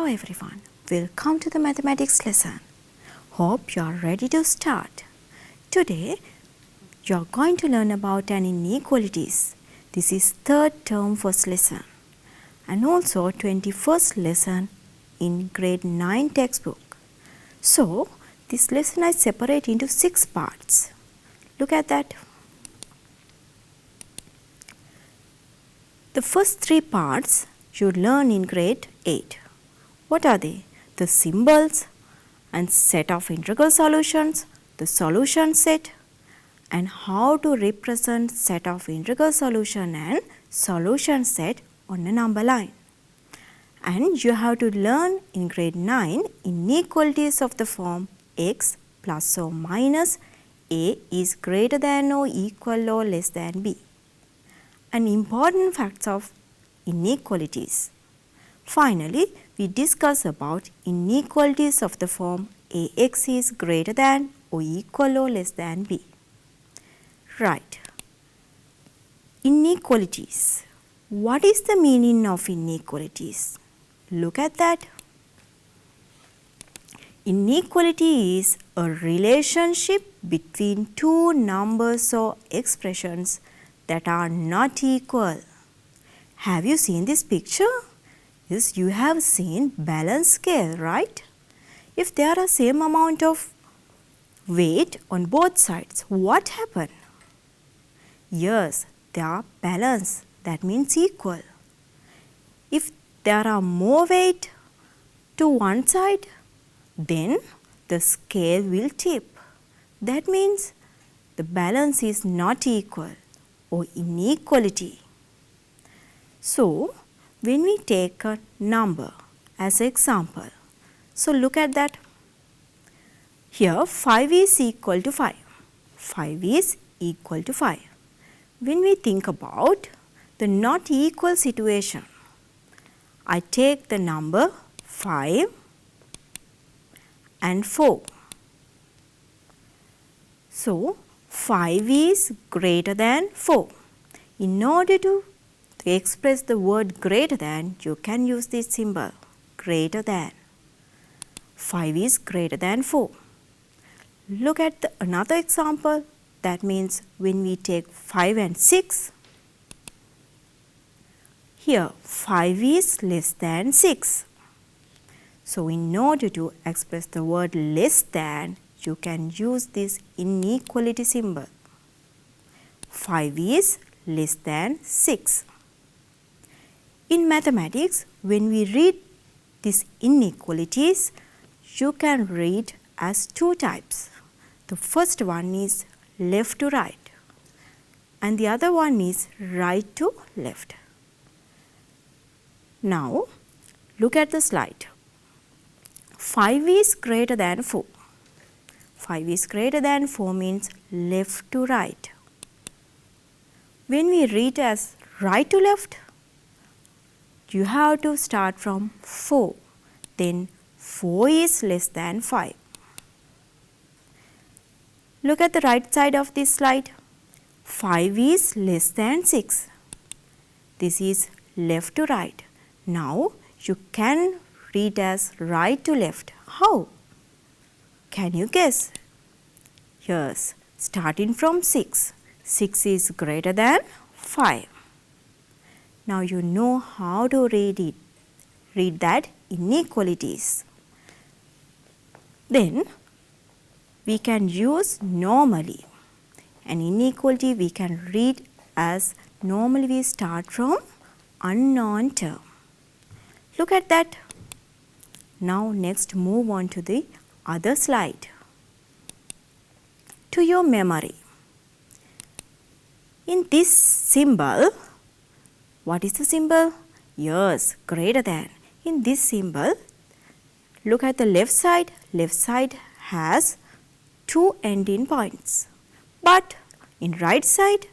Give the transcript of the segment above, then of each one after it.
everyone, welcome to the mathematics lesson. Hope you are ready to start. Today you are going to learn about an inequalities. This is third term first lesson and also 21st lesson in grade 9 textbook. So this lesson I separate into 6 parts. Look at that. The first 3 parts you learn in grade 8. What are they? The symbols and set of integral solutions, the solution set, and how to represent set of integral solution and solution set on a number line. And you have to learn in grade 9 inequalities of the form x plus or minus a is greater than or equal or less than b. And important facts of inequalities. Finally, we discuss about inequalities of the form ax is greater than or equal or less than b. Right. Inequalities. What is the meaning of inequalities? Look at that. Inequality is a relationship between two numbers or expressions that are not equal. Have you seen this picture? Yes, you have seen balance scale, right? If there are same amount of weight on both sides, what happen? Yes, they are balanced. That means equal. If there are more weight to one side, then the scale will tip. That means the balance is not equal or inequality. So, when we take a number as example, so look at that. Here 5 is equal to 5. 5 is equal to 5. When we think about the not equal situation, I take the number 5 and 4. So, 5 is greater than 4. In order to express the word greater than, you can use this symbol, greater than. 5 is greater than 4. Look at another example. That means when we take 5 and 6, here 5 is less than 6. So in order to express the word less than, you can use this inequality symbol. 5 is less than 6. In mathematics, when we read these inequalities, you can read as 2 types. The first one is left to right and the other one is right to left. Now, look at the slide. 5 is greater than 4. 5 is greater than 4 means left to right. When we read as right to left, you have to start from 4. Then 4 is less than 5. Look at the right side of this slide. 5 is less than 6. This is left to right. Now you can read as right to left. How? Can you guess? Yes, starting from 6. 6 is greater than 5. Now you know how to read it. Read that inequalities. Then we can use normally. An inequality we can read as normally we start from unknown term. Look at that. Now next move on to the other slide. To your memory. In this symbol, what is the symbol? Yes, greater than. In this symbol, look at the left side. Left side has 2 ending points. But in right side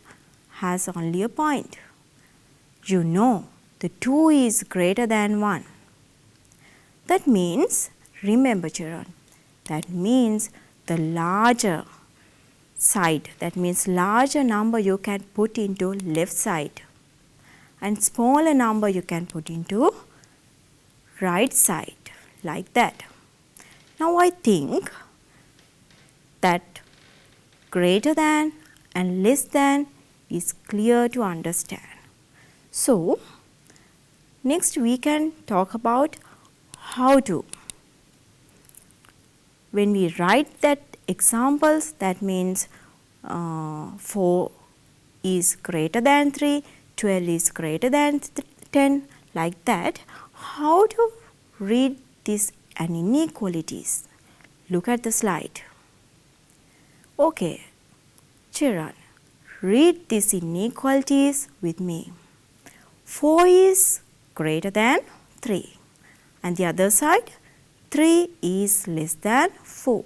has only a point. You know the 2 is greater than 1. That means, remember children, that means the larger side, that means larger number you can put into left side and smaller number you can put into right side. like that. Now I think that greater than and less than is clear to understand. So, next we can talk about how to. When we write that examples, that means 4 is greater than 3, 12 is greater than 10, like that. How to read these inequalities? Look at the slide. Okay, children, read these inequalities with me. 4 is greater than 3, and the other side 3 is less than 4,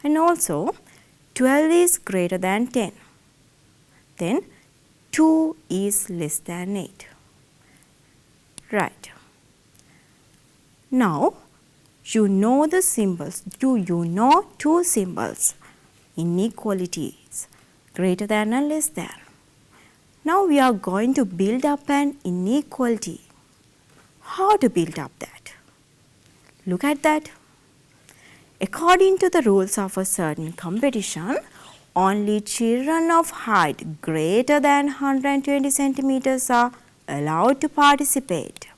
and also 12 is greater than 10, then 2 is less than 8. Right. Now you know the symbols. Do you know two symbols? Inequalities, greater than and less than. Now we are going to build up an inequality. How to build up that? Look at that. According to the rules of a certain competition, only children of height greater than 120 centimeters are allowed to participate.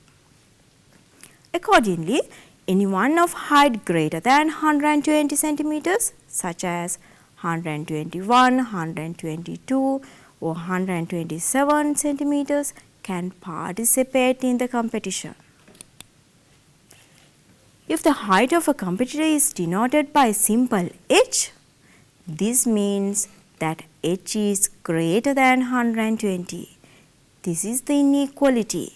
Accordingly, anyone of height greater than 120 centimeters, such as 121, 122 or 127 centimeters, can participate in the competition. If the height of a competitor is denoted by simple h, this means that h is greater than 120. This is the inequality.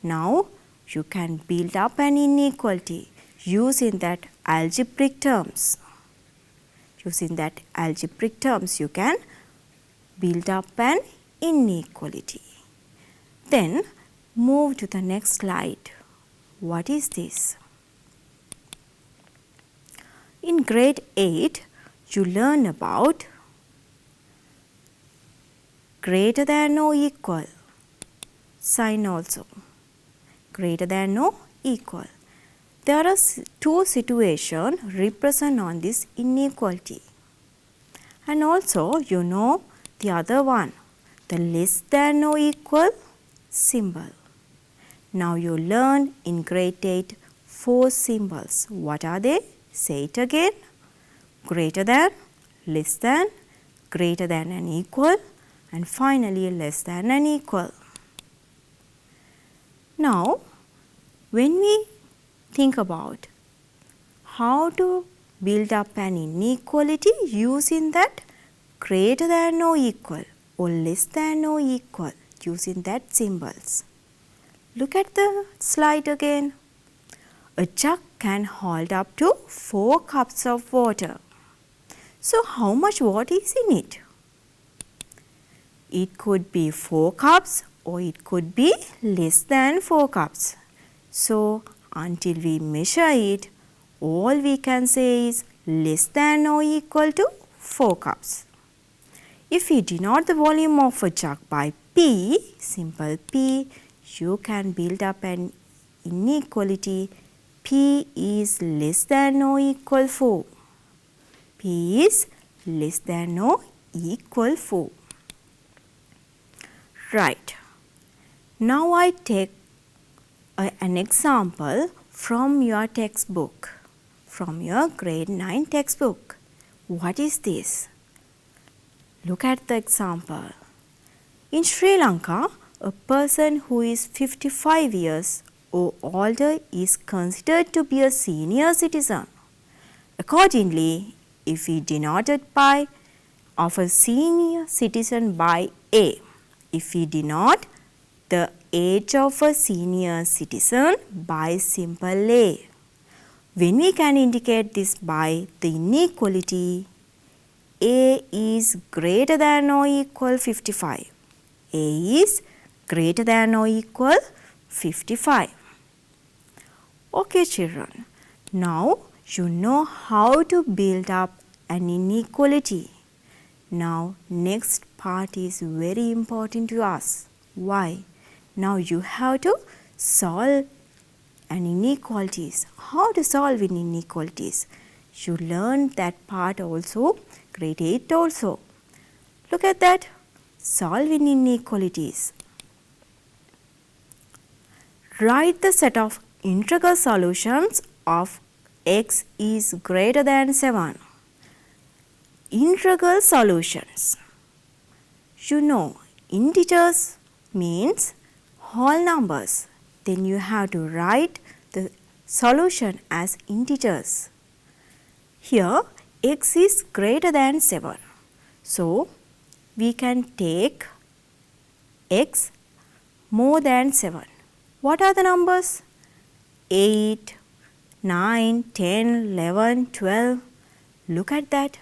Now you can build up an inequality using that algebraic terms. Using that algebraic terms, you can build up an inequality. Then move to the next slide. What is this? In grade 8, you learn about greater than or equal sign also. Greater than or equal. There are two situations represented on this inequality. And also you know the other one, the less than or equal symbol. Now you learn in grade 8 4 symbols. What are they? Say it again. Greater than, less than, greater than and equal, and finally less than and equal. Now, when we think about how to build up an inequality using that greater than or equal or less than or equal, using that symbols. Look at the slide again. A jug can hold up to 4 cups of water. So how much water is in it? It could be 4 cups or it could be less than 4 cups. So until we measure it, all we can say is less than or equal to 4 cups. If we denote the volume of a jug by P, simple P, you can build up an inequality. P is less than or equal 4. P is less than or equal 4. Right. Now I take an example from your textbook, from your grade 9 textbook. What is this? Look at the example. In Sri Lanka, a person who is 55 years or older is considered to be a senior citizen. Accordingly, if we denote it by of a senior citizen by A, if we denote the age of a senior citizen by simple A, when we can indicate this by the inequality, A is greater than or equal 55. A is greater than or equal 55. Okay children, now you know how to build up an inequality. Now next part is very important to us. Why? Now you have to solve and inequalities. How to solve in inequalities? You learned that part also, grade 8 also. Look at that. Solve in inequalities. Write the set of integral solutions of x is greater than 7. Integral solutions. You know, integers means whole numbers. Then you have to write the solution as integers. Here x is greater than 7. So we can take x more than 7. What are the numbers? 8, 9, 10, 11, 12. Look at that.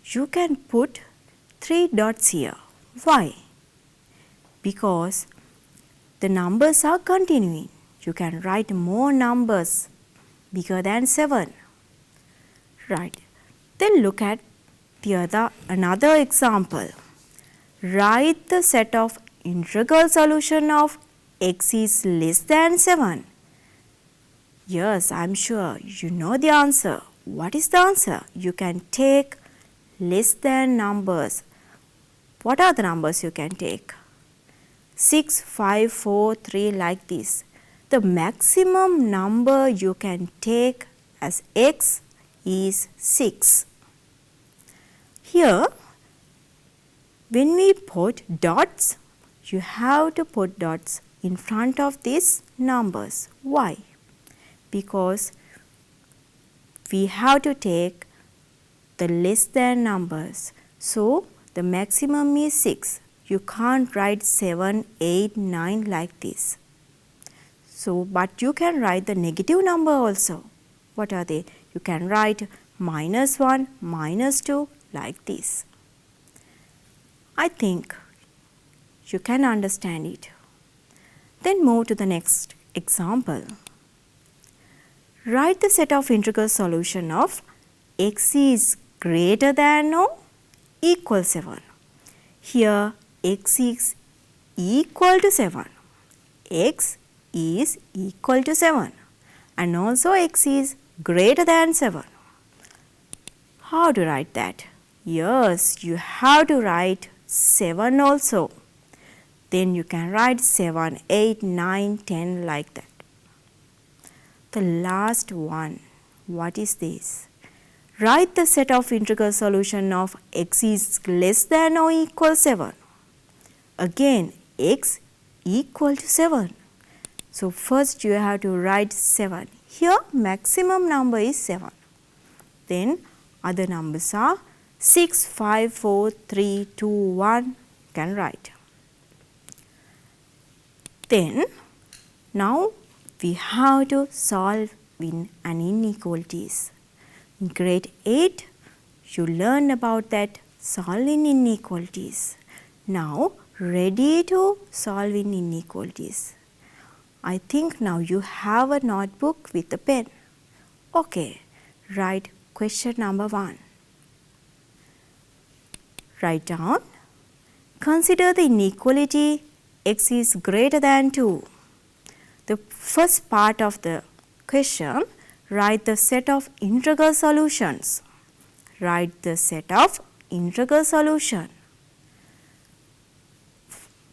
You can put 3 dots here. Why? Because the numbers are continuing. You can write more numbers bigger than 7. Right. Then look at another example. Write the set of integral solution of x is less than 7. Yes, I am sure you know the answer. What is the answer? You can take less than numbers. What are the numbers you can take? 6, 5, 4, 3 like this. The maximum number you can take as x is 6. Here, when we put dots, you have to put dots in front of these numbers. Why? Because we have to take the less than numbers. So, the maximum is 6. You can't write 7, 8, 9 like this. So, but you can write the negative number also. What are they? You can write -1, -2 like this. I think you can understand it. Then move to the next example. Write the set of integral solution of x is greater than or equal 7. Here x is equal to 7. X is equal to 7 and also x is greater than 7. How to write that? Yes, you have to write 7 also. Then you can write 7, 8, 9, 10 like that. The last one, what is this? Write the set of integral solution of x is less than or equal 7. Again, x equal to 7. So first you have to write 7. Here maximum number is 7. Then other numbers are 6, 5, 4, 3, 2, 1 can write. Then now we have to solve in an inequalities. In grade 8 you learn about that solving inequalities. Now ready to solve in inequalities. I think now you have a notebook with a pen. Okay, write question number 1. Write down. Consider the inequality x is greater than 2. The first part of the question, write the set of integral solutions. Write the set of integral solution.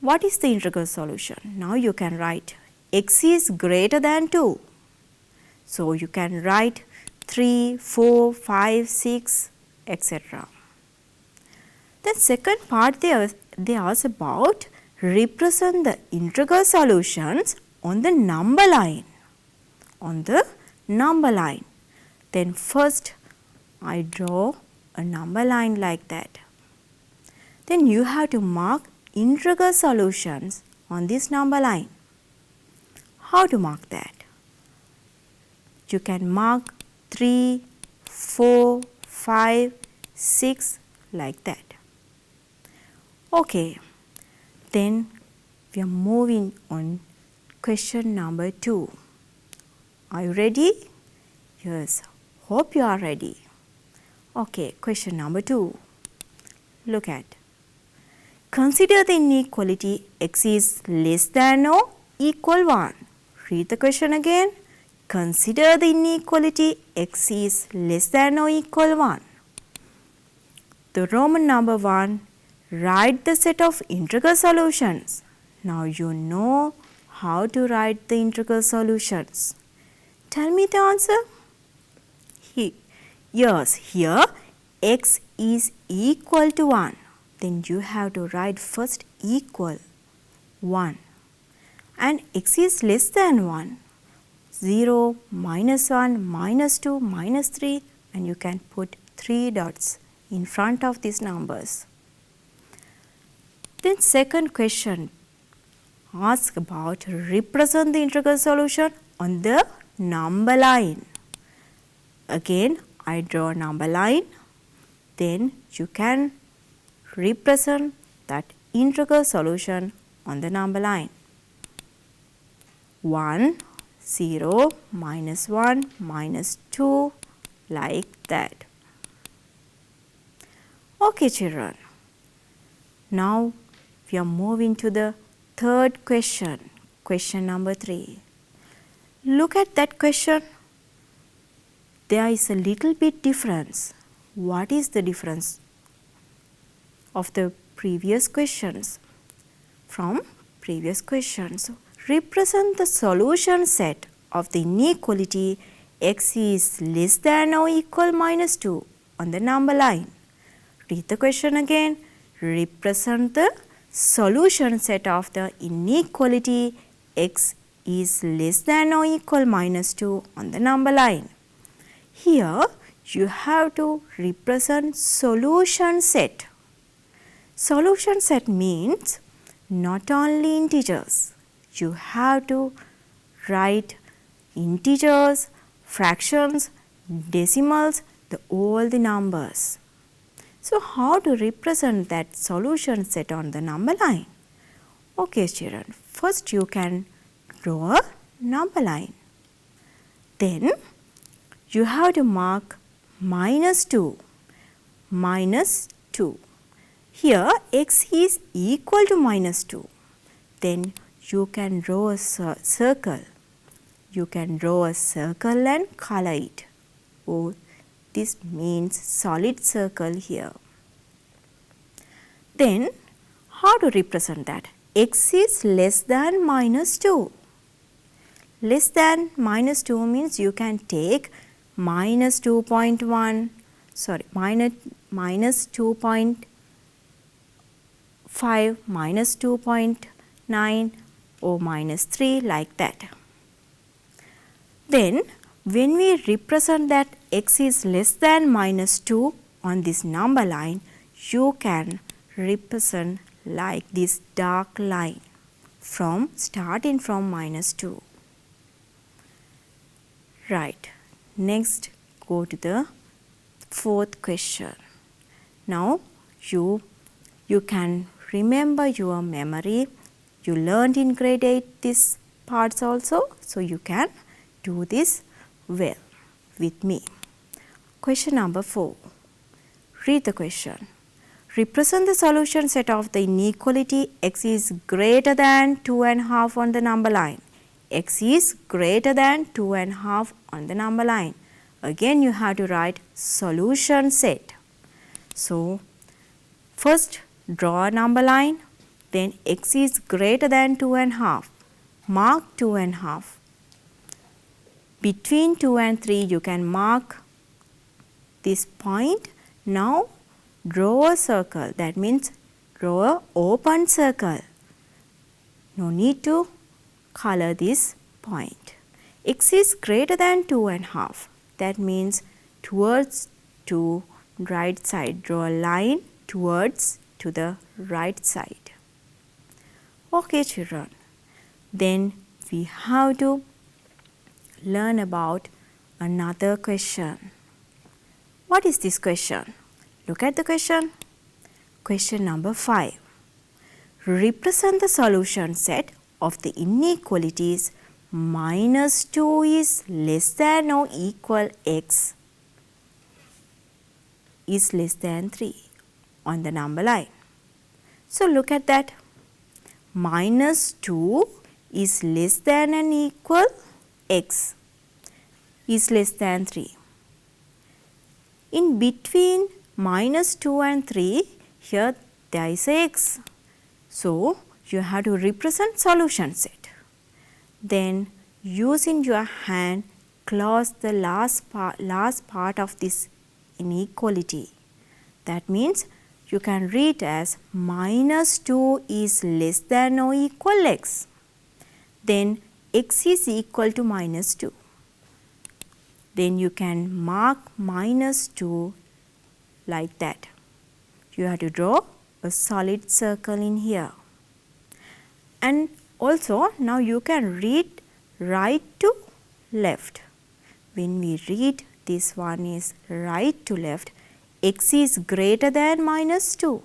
What is the integral solution? Now you can write x is greater than 2. So you can write 3, 4, 5, 6, etc. The second part they ask about represent the integral solutions on the number line. On the number line. Then first I draw a number line like that. Then you have to mark integral solutions on this number line. How to mark that? You can mark 3, 4, 5, 6 like that. Okay, then we are moving on question number 2. Are you ready? Yes, hope you are ready. Okay, question number 2. Look at. Consider the inequality x is less than or equal 1. Read the question again. Consider the inequality x is less than or equal 1. The Roman number 1, write the set of integral solutions. Now you know how to write the integral solutions. Tell me the answer. Yes, here x is equal to 1. Then you have to write first equal 1. And x is less than 1. 0, minus 1, minus 2, minus 3, and you can put 3 dots in front of these numbers. Then second question asks about represent the integral solution on the number line. Again, I draw a number line. Then you can represent that integral solution on the number line. 1, 0, minus 1, minus 2, like that. Okay, children. Now we are moving to the third question, question number 3. Look at that question. There is a little bit difference. What is the difference of the previous questions? From previous questions, represent the solution set of the inequality x is less than or equal minus 2 on the number line. Read the question again. Represent the solution set of the inequality x is less than or equal minus 2 on the number line. Here you have to represent solution set. Solution set means not only integers. You have to write integers, fractions, decimals, all the numbers. So how to represent that solution set on the number line? Okay, children, first you can draw a number line. Then you have to mark minus 2, minus 2. Here x is equal to minus 2. Then you can draw a circle. You can draw a circle and color it. Oh, this means solid circle here. Then how to represent that? X is less than minus 2. Less than minus 2 means you can take minus 2.1, minus 2.5, minus 2.9 or minus 3, like that. Then when we represent that x is less than minus 2 on this number line, you can represent like this dark line starting from minus 2. Right. Next, go to the fourth question. Now you can remember your memory. You learned in grade 8 these parts also, so you can do this well with me. Question number 4. Read the question. Represent the solution set of the inequality x is greater than 2.5 on the number line. X is greater than 2.5 on the number line. Again you have to write solution set. So first draw a number line. Then x is greater than 2.5. Mark 2.5. Between 2 and 3 you can mark this point. Now draw a circle. That means draw an open circle. No need to color this point. X is greater than 2.5. That means towards to right side. Draw a line towards to the right side. Okay, children. Then we have to learn about another question. What is this question? Look at the question. Question number 5. Represent the solution set of the inequalities minus 2 is less than or equal x is less than 3 on the number line. So look at that. Minus 2 is less than and equal x. is less than 3. In between minus 2 and 3, here there is a x. So, you have to represent solution set. Then, using your hand, close the last part of this inequality. That means, you can read as minus 2 is less than or equal x. Then, x is equal to minus 2. Then, you can mark minus 2 like that. You have to draw a solid circle in here. And also, now you can read right to left. When we read this one is right to left, x is greater than minus 2.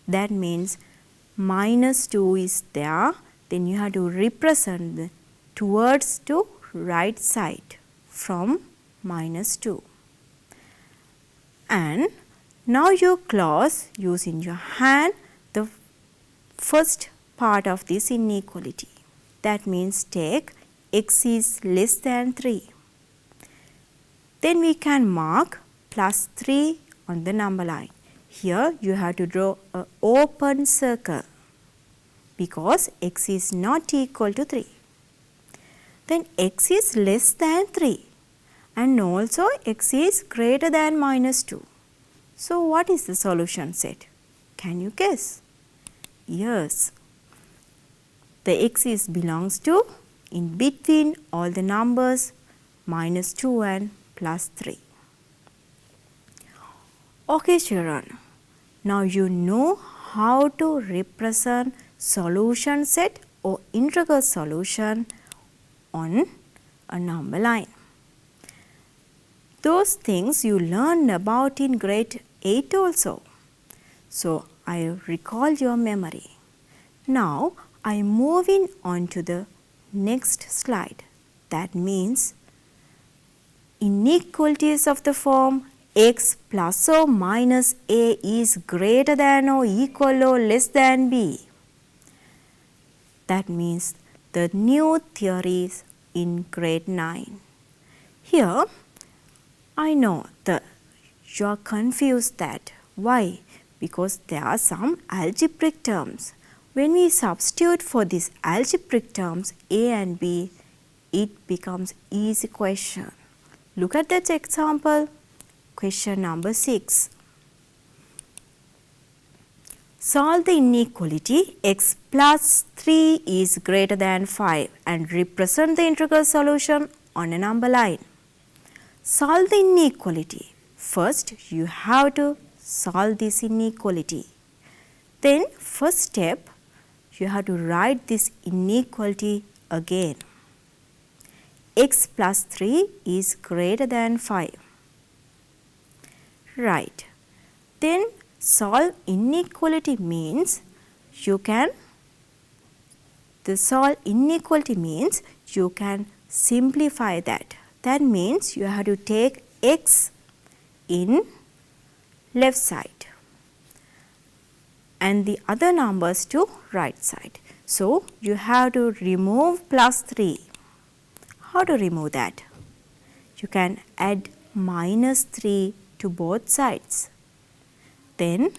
That means minus 2 is there, then you have to represent towards to right side from minus 2. And now you close using your hand the first part of this inequality. That means take x is less than 3. Then we can mark plus 3 on the number line. Here you have to draw an open circle because x is not equal to 3. Then x is less than 3 and also x is greater than minus 2. So, what is the solution set? Can you guess? Yes, the x is belongs to in between all the numbers minus 2 and plus 3. Okay children, now you know how to represent solution set or integral solution on a number line. Those things you learned about in grade 8 also. So, I recall your memory. Now, I am moving on to the next slide. That means inequalities of the form x plus or minus a is greater than or equal or less than b. That means the new theories in grade 9. Here, I know that you are confused that. Why? Because there are some algebraic terms. When we substitute for these algebraic terms a and b, it becomes easy question. Look at that example. Question number 6. Solve the inequality x plus 3 is greater than 5 and represent the integral solution on a number line. Solve the inequality. First, you have to solve this inequality. Then, first step, you have to write this inequality again. X plus 3 is greater than 5. Right. Then, solve inequality means you can simplify that. That means you have to take x in left side and the other numbers to right side. So, you have to remove plus 3. How to remove that? You can add minus 3 to both sides. Then,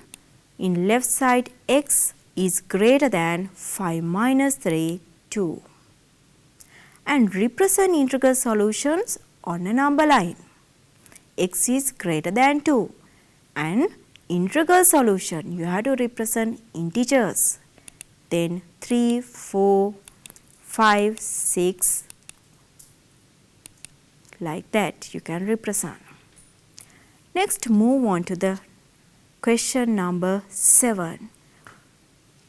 in left side x is greater than 5 minus 3, 2. And represent integral solutions on a number line. X is greater than 2 and integral solution you have to represent integers. Then 3, 4, 5, 6 like that you can represent. Next move on to the question number 7.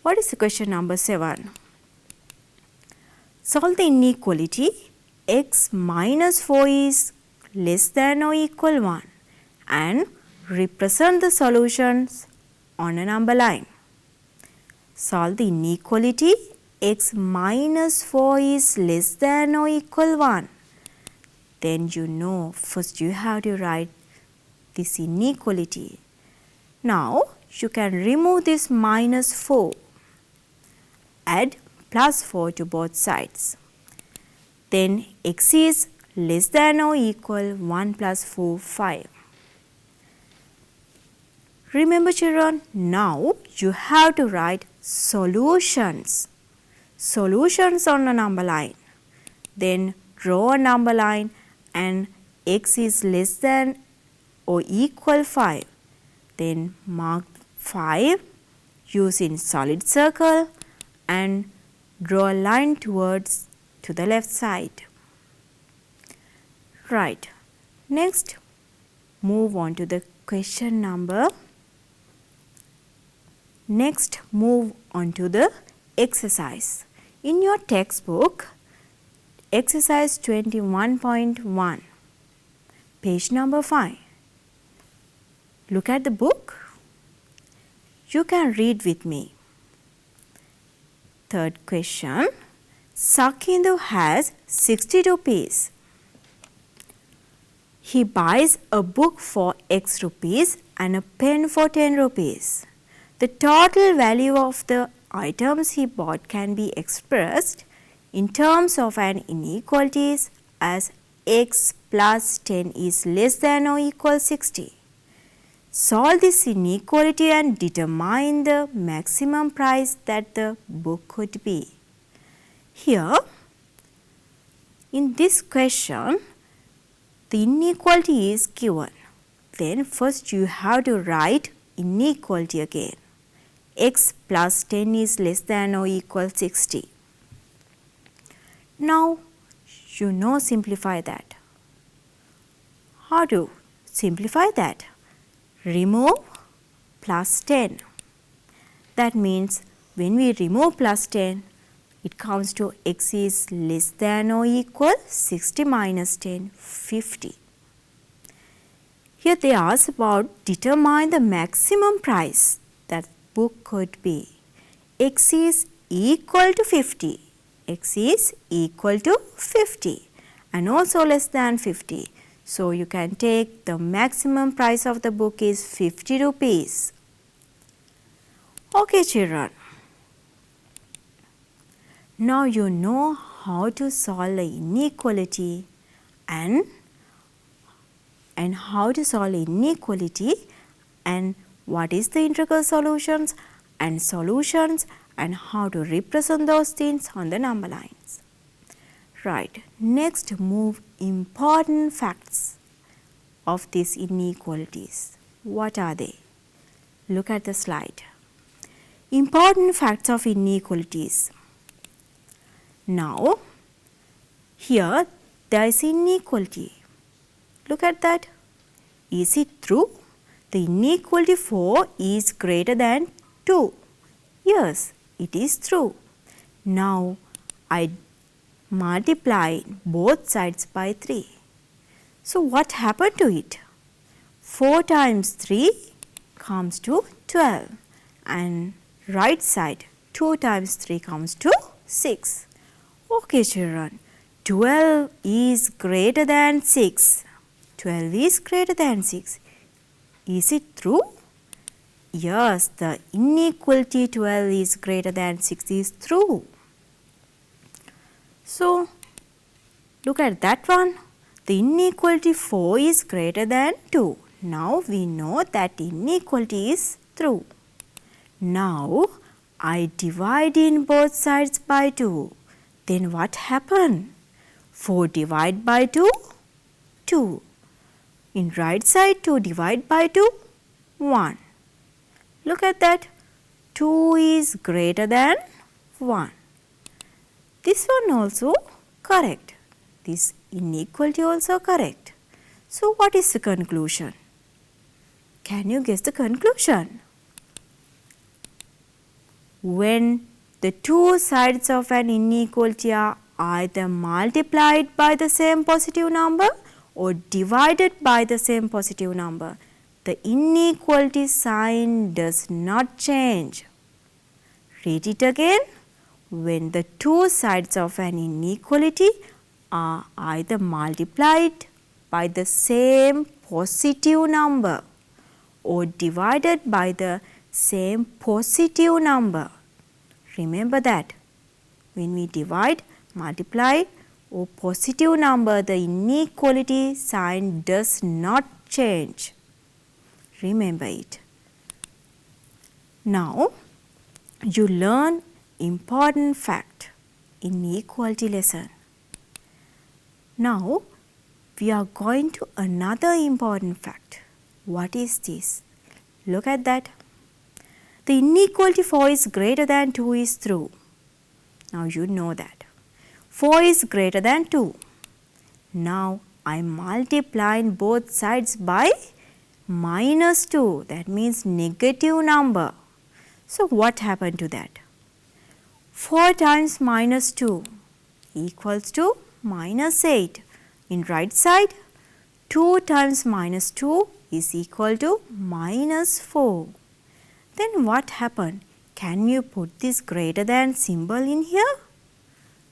What is the question number 7? Solve the inequality x minus 4 is less than or equal 1 and represent the solutions on a number line. Solve the inequality x minus 4 is less than or equal 1. Then you know first you have to write this inequality. Now you can remove this minus 4. Add plus 4 to both sides. Then x is less than or equal 1 plus 4, 5. Remember children, now you have to write solutions. Solutions on a number line. Then draw a number line and x is less than or equal 5. Then mark 5 using solid circle and draw a line towards to the left side. Right. Next, move on to the question number. Next, move on to the exercise. In your textbook, exercise 21.1, page number 5. Look at the book. You can read with me. Third question. Sakindu has 60 rupees. He buys a book for X rupees and a pen for 10 rupees. The total value of the items he bought can be expressed in terms of an inequalities as x plus 10 is less than or equal 60. Solve this inequality and determine the maximum price that the book could be. Here, in this question, the inequality is given. Then first you have to write inequality again. X plus 10 is less than or equal 60. Now, simplify that. How to simplify that? Remove plus 10. That means when we remove plus 10, it comes to x is less than or equal 60 minus 10, 50. Here they ask about determine the maximum price that book could be. X is equal to 50. X is equal to 50 and also less than 50. So you can take the maximum price of the book is 50 rupees. Okay children. Now you know how to solve the inequality and how to solve inequality and what is the integral solutions and how to represent those things on the number lines. Right. Next, move important facts of these inequalities. What are they? Look at the slide. Important facts of inequalities. Now, here there is inequality. Look at that. Is it true? The inequality 4 is greater than 2. Yes, it is true. Now, I multiply both sides by 3. So, what happened to it? 4 times 3 comes to 12 and right side 2 times 3 comes to 6. Okay children, 12 is greater than 6. 12 is greater than 6. Is it true? Yes, the inequality 12 is greater than 6 is true. So, look at that one. The inequality 4 is greater than 2. Now, we know that inequality is true. Now, I divide in both sides by 2. Then what happened? 4 divide by 2? 2. In right side 2 divide by 2? 1. Look at that. 2 is greater than 1. This one also correct. This inequality also correct. So what is the conclusion? Can you guess the conclusion? When the two sides of an inequality are either multiplied by the same positive number or divided by the same positive number, the inequality sign does not change. Read it again. When the two sides of an inequality are either multiplied by the same positive number or divided by the same positive number. Remember that when we divide, multiply or positive number, the inequality sign does not change. Remember it. Now, you learn important fact in equality lesson. Now, we are going to another important fact. What is this? Look at that. The inequality 4 is greater than 2 is true. Now you know that. 4 is greater than 2. Now I multiply both sides by -2. That means negative number. So what happened to that? 4 times -2 equals to -8. In right side, 2 times -2 is equal to -4. Then what happened? Can you put this greater than symbol in here?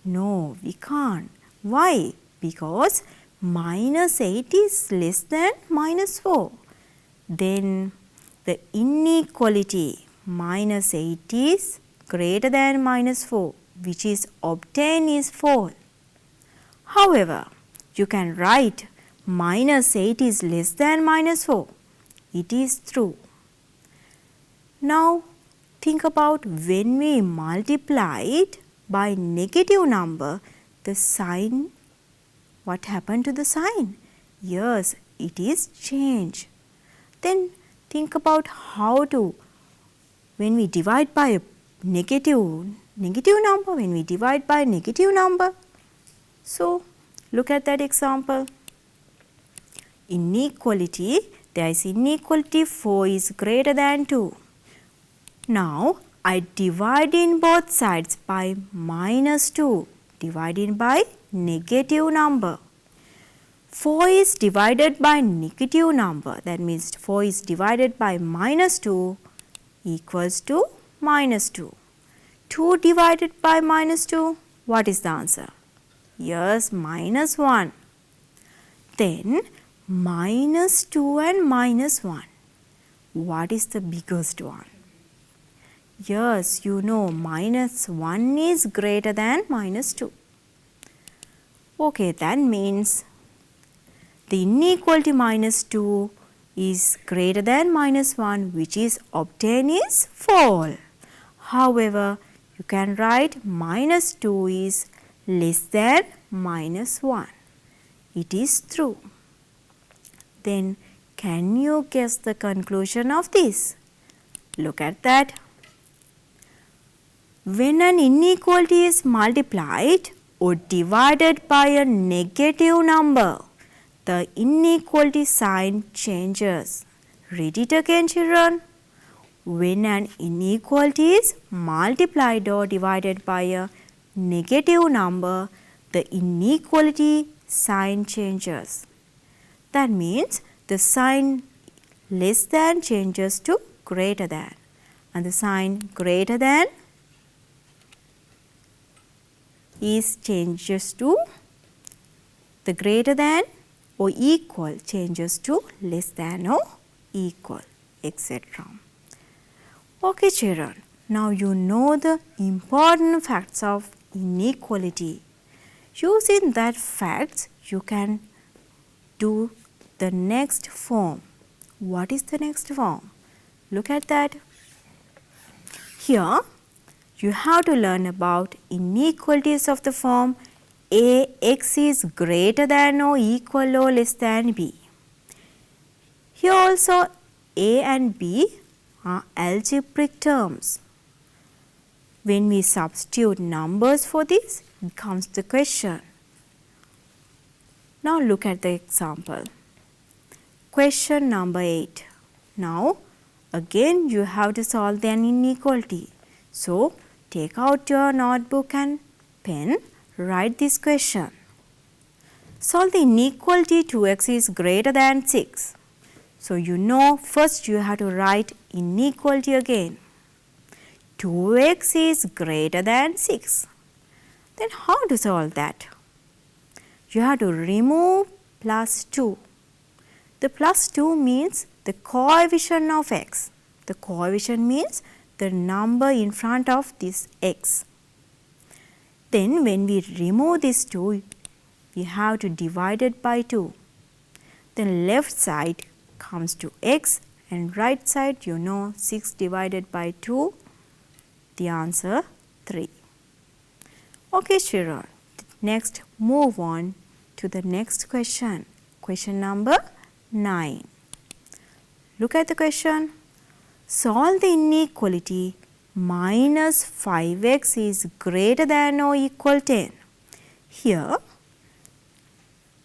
No, we can't. Why? Because -8 is less than -4. Then the inequality -8 is greater than -4, which is obtained is false. However, you can write -8 is less than -4. It is true. Now think about when we multiplied by negative number, the sign, what happened to the sign? Yes, it is changed. Then think about how to, when we divide by a negative number, when we divide by a negative number. So look at that example. Inequality, there is inequality 4 is greater than 2. Now I divide in both sides by -2, dividing by negative number. 4 is divided by negative number, that means 4 is divided by -2 equals to -2. 2 divided by -2, what is the answer? Yes, -1. Then -2 and -1, what is the biggest one? Yes, you know -1 is greater than -2. Okay, that means the inequality -2 is greater than -1, which is obtained is false. However, you can write -2 is less than -1. It is true. Then can you guess the conclusion of this? Look at that. When an inequality is multiplied or divided by a negative number, the inequality sign changes. Read it again, children. When an inequality is multiplied or divided by a negative number, the inequality sign changes. That means the sign less than changes to greater than, and the sign greater than is changes to the greater than or equal changes to less than or equal, etc. Okay, children, now you know the important facts of inequality. Using that facts, you can do the next form. What is the next form? Look at that. Here, you have to learn about inequalities of the form Ax is greater than or equal or less than b. Here also a and b are algebraic terms. When we substitute numbers for this, it comes the question. Now look at the example. Question number 8. Now again you have to solve an inequality. So take out your notebook and pen, write this question. Solve the inequality 2x is greater than 6. So you know first you have to write inequality again. 2x is greater than 6. Then how to solve that? You have to remove +2. The +2 means the coefficient of x. The coefficient means the number in front of this x. Then when we remove this 2, we have to divide it by 2. Then left side comes to x and right side 6 divided by 2, the answer 3. Okay children, next move on to the next question. Question number 9. Look at the question. Solve the inequality minus 5x is greater than or equal 10. Here,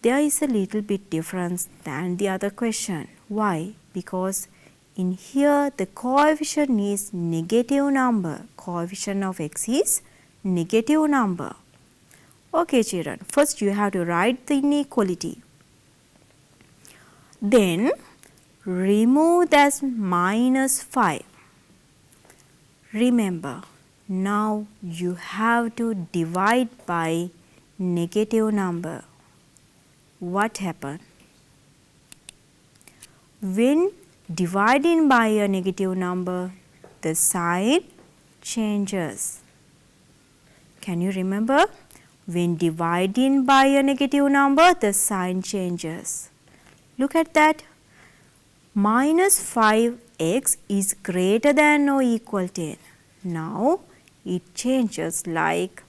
there is a little bit difference than the other question. Why? Because in here the coefficient is negative number. Coefficient of x is negative number. Okay children, first you have to write the inequality. Then remove that minus 5. Remember, now you have to divide by negative number. What happened? When dividing by a negative number, the sign changes. Can you remember? When dividing by a negative number, the sign changes. Look at that. Minus 5x is greater than or equal 10. Now it changes like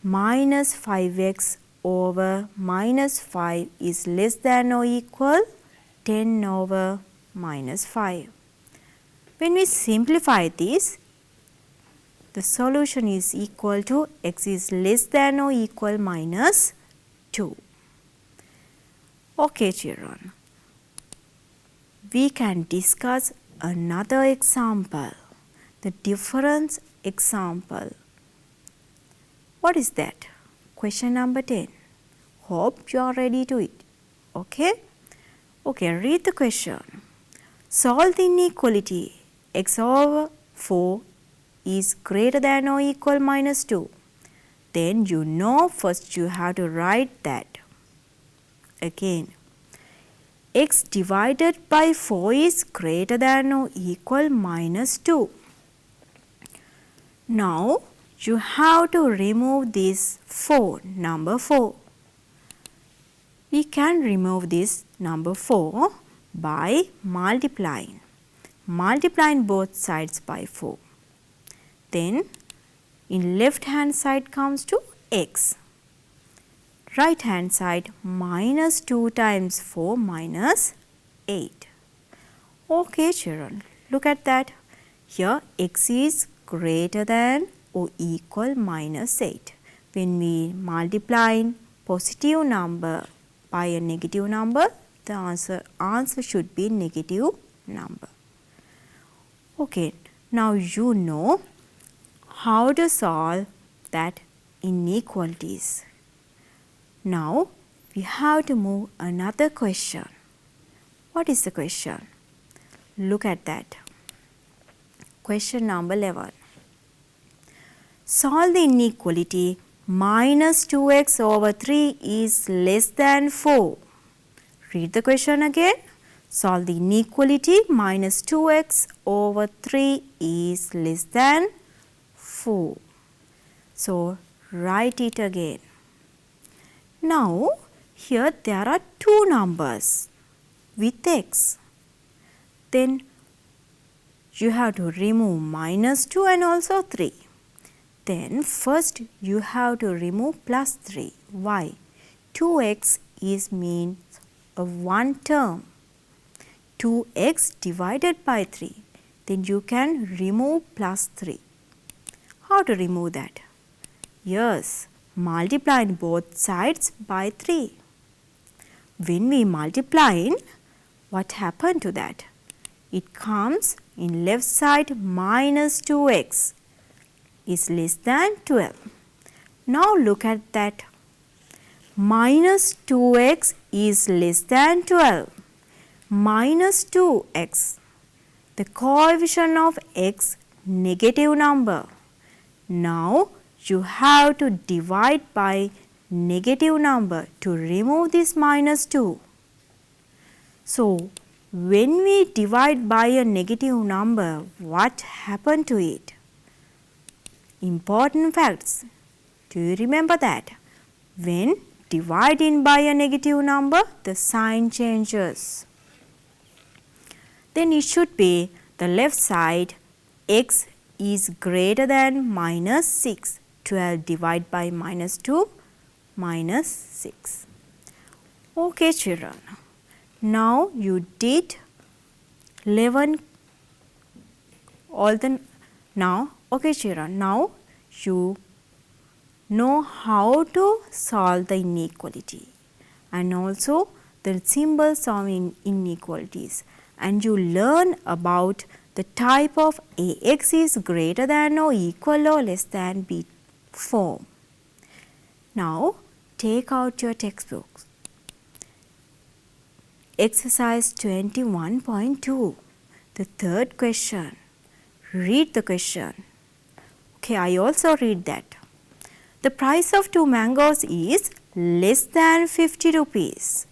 minus 5x over minus 5 is less than or equal 10 over minus 5. When we simplify this, the solution is equal to x is less than or equal minus 2. Okay children, we can discuss another example, the difference example. What is that? Question number 10. Hope you are ready to it. Okay? Okay, read the question. Solve the inequality x over 4 is greater than or equal minus 2. Then first you have to write that. Again, x divided by 4 is greater than or equal minus 2. Now you have to remove this 4, number 4. We can remove this number 4 by multiplying. Multiplying both sides by 4. Then in left hand side comes to x. Right hand side minus 2 times 4 minus 8. Okay children, look at that. Here x is greater than or equal minus 8. When we multiply positive number by a negative number, the answer should be negative number. Okay, now you know how to solve that inequalities. Now we have to move another question. What is the question? Look at that. Question number 11. Solve the inequality minus 2x over 3 is less than 4. Read the question again. Solve the inequality minus 2x over 3 is less than 4. So write it again. Now here there are two numbers with x. Then you have to remove minus 2 and also 3. Then first you have to remove plus 3. Why? 2x is means of one term. 2x divided by 3. Then you can remove plus 3. How to remove that? Yes, multiplying both sides by 3. When we multiply, what happened to that? It comes in left side minus 2x is less than 12. Now look at that. Minus 2x is less than 12. Minus 2x. The coefficient of x negative number. Now you have to divide by negative number to remove this minus 2. So when we divide by a negative number, what happened to it? Important facts. Do you remember that? When dividing by a negative number, the sign changes. Then it should be the left side, x is greater than minus 6. 12 divided by minus 2, minus 6. Okay children, now you did 11 all the now okay children, now you know how to solve the inequality and also the symbols of inequalities, and you learn about the type of ax is greater than or equal or less than b form. Now take out your textbooks. Exercise 21.2, the third question. Read the question. Okay, I also read that. The price of 2 mangoes is less than 50 rupees.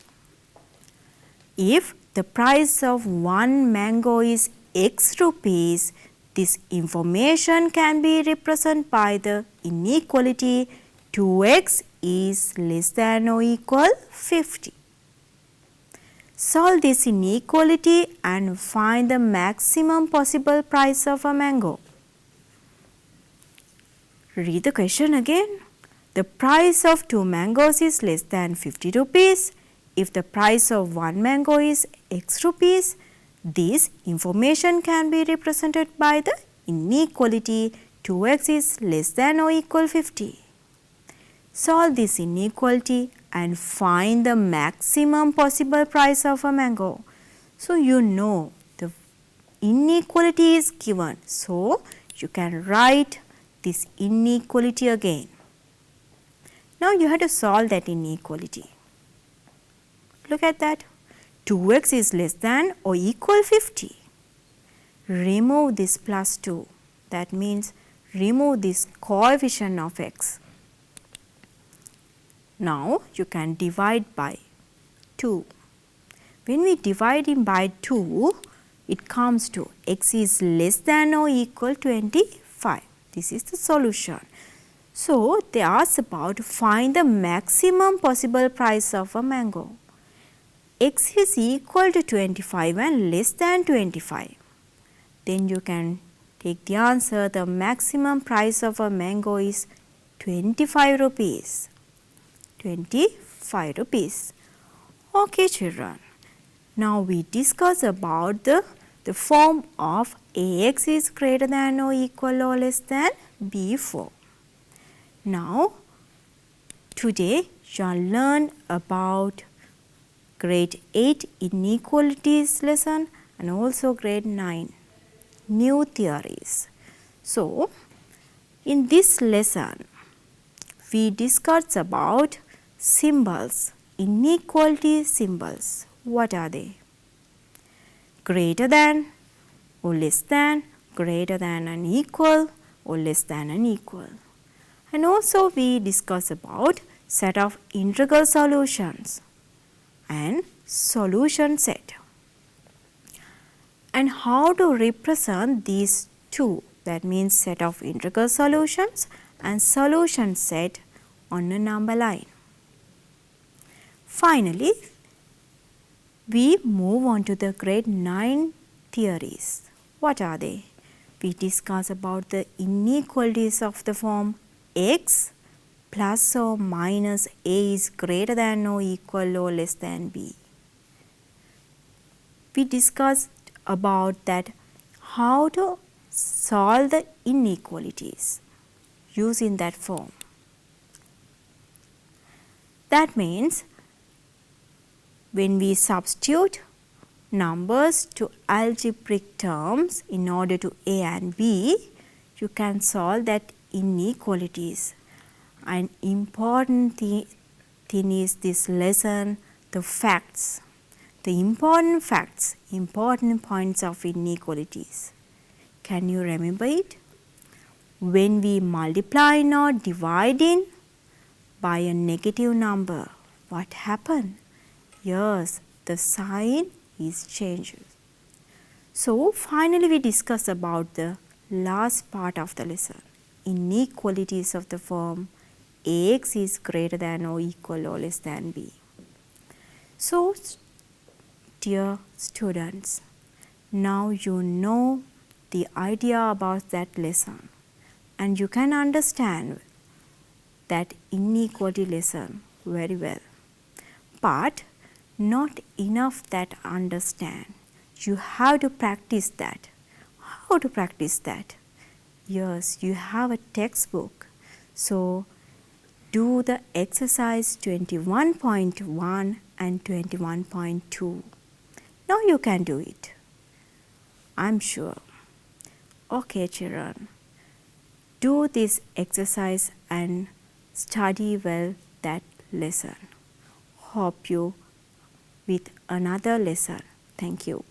If the price of 1 mango is x rupees, this information can be represented by the inequality 2x is less than or equal 50. Solve this inequality and find the maximum possible price of a mango. Read the question again. The price of 2 mangoes is less than 50 rupees. If the price of 1 mango is x rupees, this information can be represented by the inequality 2x is less than or equal 50. Solve this inequality and find the maximum possible price of a mango. So you know the inequality is given, so you can write this inequality again. Now you have to solve that inequality. Look at that. 2x is less than or equal 50. Remove this plus 2. That means remove this coefficient of x. Now you can divide by 2. When we divide it by 2, it comes to x is less than or equal 25. This is the solution. So they ask about find the maximum possible price of a mango. X is equal to 25 and less than 25. Then you can take the answer. The maximum price of a mango is 25 rupees. 25 rupees. Okay children. Now we discuss about the form of ax is greater than or equal or less than b form. Now today you will learn about grade 8 inequalities lesson and also grade 9 new theories. So in this lesson we discussed about symbols, inequality symbols. What are they? Greater than or less than, greater than and equal or less than and equal. And also we discuss about set of integral solutions and solution set. And how to represent these two, that means set of integral solutions and solution set on a number line. Finally, we move on to the grade 9 theories. What are they? We discuss about the inequalities of the form x plus or minus a is greater than or equal or less than b. We discussed about that how to solve the inequalities using that form. That means when we substitute numbers to algebraic terms in order to a and b, you can solve that inequalities. An important thing is this lesson, the facts, the important facts, important points of inequalities. Can you remember it? When we multiply or dividing by a negative number, what happened? Yes, the sign is changed. So finally we discuss about the last part of the lesson, inequalities of the form Ax is greater than or equal or less than b. So, dear students, now you know the idea about that lesson and you can understand that inequality lesson very well. But not enough that understand. You have to practice that. How to practice that? Yes, you have a textbook. So, do the exercise 21.1 and 21.2. Now you can do it. I'm sure. Okay, children. Do this exercise and study well that lesson. Hope you with another lesson. Thank you.